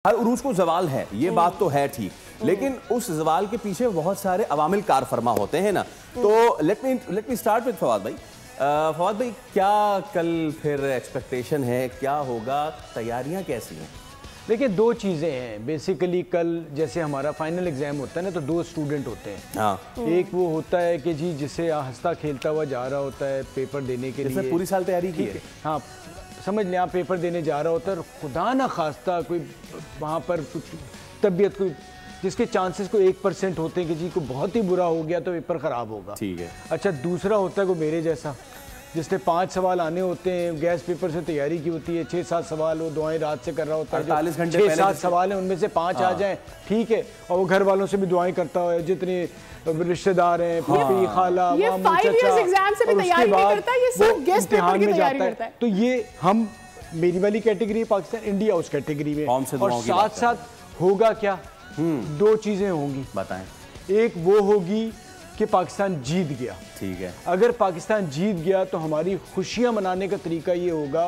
हर उरूज को जवाल है, ये बात तो है ठीक, लेकिन उस जवाल के पीछे बहुत सारे अवामिल कार फरमा होते हैं ना। तो let me start with Fawad भाई। फवाद भाई, क्या कल फिर एक्सपेक्टेशन है, क्या होगा, तैयारियां कैसी हैं? देखिए, दो चीज़ें हैं बेसिकली। कल जैसे हमारा फाइनल एग्जाम होता है ना, तो दो स्टूडेंट होते हैं। हाँ। एक वो होता है कि जी जिसे हंसता खेलता हुआ जा रहा होता है पेपर देने के लिए, पूरी साल तैयारी की है। हाँ, समझ लें आप पेपर देने जा रहा होता है और खुदा ना खास्ता कोई वहाँ पर कुछ तबीयत कोई जिसके चांसेस को 1% होते हैं कि जी को बहुत ही बुरा हो गया तो पेपर ख़राब होगा। ठीक है। अच्छा, दूसरा होता है को मेरे जैसा जिसने 5 सवाल आने होते हैं, गैस पेपर से तैयारी की होती है, 6-7 सवाल वो दुआएं रात से कर रहा होता है, 48 घंटे 6-7 सवाल हैं उनमें से 5 आ जाएं, ठीक है, और वो घर वालों से भी दुआएं करता है, जितने रिश्तेदार हैं, फूफी खाला मामू चाचा, एग्जाम से भी तैयारी नहीं करता, ये सब गैस पेपर की तैयारी करता है। तो ये हम मेरी वाली कैटेगरी पाकिस्तान इंडिया उस कैटेगरी में, और साथ साथ होगा क्या, दो चीजें होंगी, बताएं। एक वो होगी कि पाकिस्तान जीत गया, ठीक है। अगर पाकिस्तान जीत गया तो हमारी खुशियां मनाने का तरीका ये होगा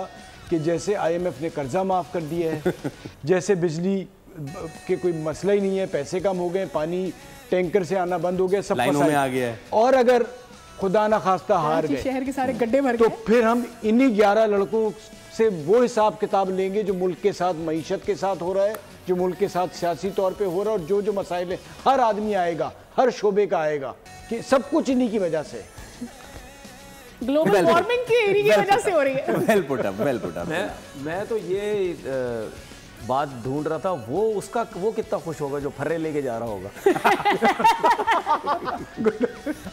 कि जैसे IMF ने कर्जा माफ कर दिया है, जैसे बिजली के कोई मसला ही नहीं है, पैसे कम हो गए, पानी टैंकर से आना बंद हो गया, सब लाइनों में आ गया है, और अगर खुदा ना खास्ता हार गए, शहर के सारे गड्ढे भर गए, तो फिर हम इन्हीं 11 लड़कों से वो हिसाब किताब लेंगे जो मुल्क के साथ मईशत के साथ हो रहा है, जो मुल्क के साथ सियासी तौर पे हो रहा है, और जो जो मसाइल है हर आदमी आएगा, हर शोबे का आएगा, कि सब कुछ इन्हीं की वजह से, ग्लोबल वार्मिंग की एरिया की वजह से हो रही है। Well put up. मैं तो ये बात ढूंढ रहा था, वो कितना खुश होगा जो फर्रे लेके जा रहा होगा।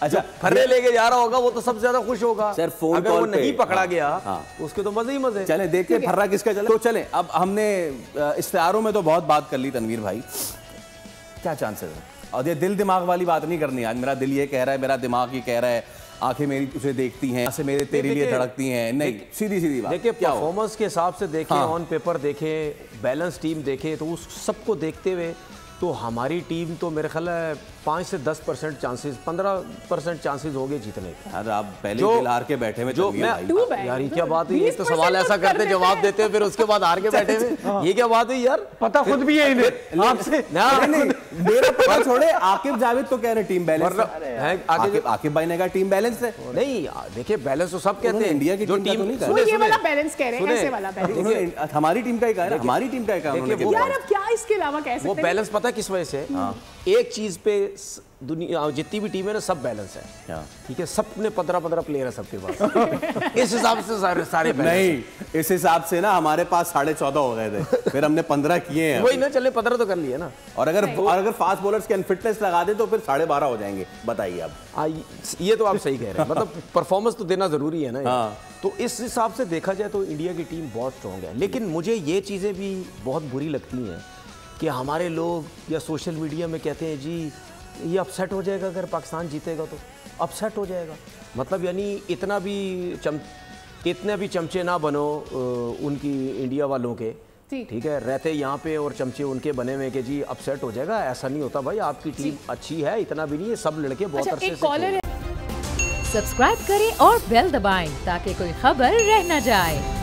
अच्छा, फर्रे लेके जा रहा होगा वो तो सबसे ज्यादा खुश होगा। सर फोन अगर वो नहीं पकड़ा गया उसके तो मजे ही मजे। चले देखते फर्रा किसका चले। तो चले, अब हमने इश्तिहारों में तो बहुत बात कर ली तनवीर भाई, क्या चांसेस है? और ये दिल दिमाग वाली बात नहीं करनी आज, मेरा दिल ये कह रहा है, मेरा दिमाग ये कह रहा है, आंखें मेरी उसे देखती हैं, ऐसे मेरे तेरे लिए धड़कती हैं, नहीं, सीधी बात। देखिए, परफॉर्मेंस के हिसाब से देखें, ऑन पेपर देखें, बैलेंस टीम देखें, तो उस सबको देखते हुए तो हमारी टीम तो मेरे ख्याल है 5 से 10% चांसेस, 15% चांसेस हो गए जीतने के। यार आप पहले दिल हार के बैठे हुए, जो मैं यार ये क्या बात है, ये तो सवाल ऐसा करते जवाब देते हैं फिर उसके बाद हार के बैठे हुए, ये क्या बात है यार? पता खुद भी है इन्हें आपसे। नहीं, मेरा पता छोड़े, आकिब जावेद तो कह रहे टीम बैलेंस है, आकिब भाई ने कहा टीम बैलेंस है। नहीं देखिए, बैलेंस तो सब कहते हैं, इंडिया की जो टीम ये वाला बैलेंस कह रहे हैं, ऐसे वाला बैलेंस हमारी टीम का ही कहा है, हमारी टीम का ही कहा यार। अब क्या इसके अलावा कह सकते हैं? वो बैलेंस पता किस वजह से? एक चीज पे दुनिया जितनी भी टीम है ना, सब बैलेंस है, ठीक है, सब में 15-15 प्लेयर है सबके पास। इस हिसाब से सारे नहीं, इस हिसाब से ना हमारे पास 14.5 हो गए थे, फिर हमने 15 किए हैं। वही ना, चले 15 तो कर लिए ना। और अगर फास्ट बॉलर्स के अनफिटनेस लगा दे तो फिर 12.5 हो जाएंगे। बताइए अब। ये तो आप सही कह रहे हैं, मतलब परफॉर्मेंस तो देना जरूरी है ना। तो इस हिसाब से देखा जाए तो इंडिया की टीम बहुत स्ट्रॉन्ग है, लेकिन मुझे ये चीजें भी बहुत बुरी लगती हैं कि हमारे लोग या सोशल मीडिया में कहते हैं जी ये अपसेट हो जाएगा अगर पाकिस्तान जीतेगा, तो अपसेट हो जाएगा, मतलब यानी इतने भी चमचे ना बनो उनकी इंडिया वालों के, ठीक है, रहते यहाँ पे और चमचे उनके बने हुए कि जी अपसेट हो जाएगा। ऐसा नहीं होता भाई, आपकी टीम अच्छी है, इतना भी नहीं है, सब लड़के बहुत अरसे से। सब्सक्राइब करें और बेल दबाएं ताकि कोई खबर रह न जाए।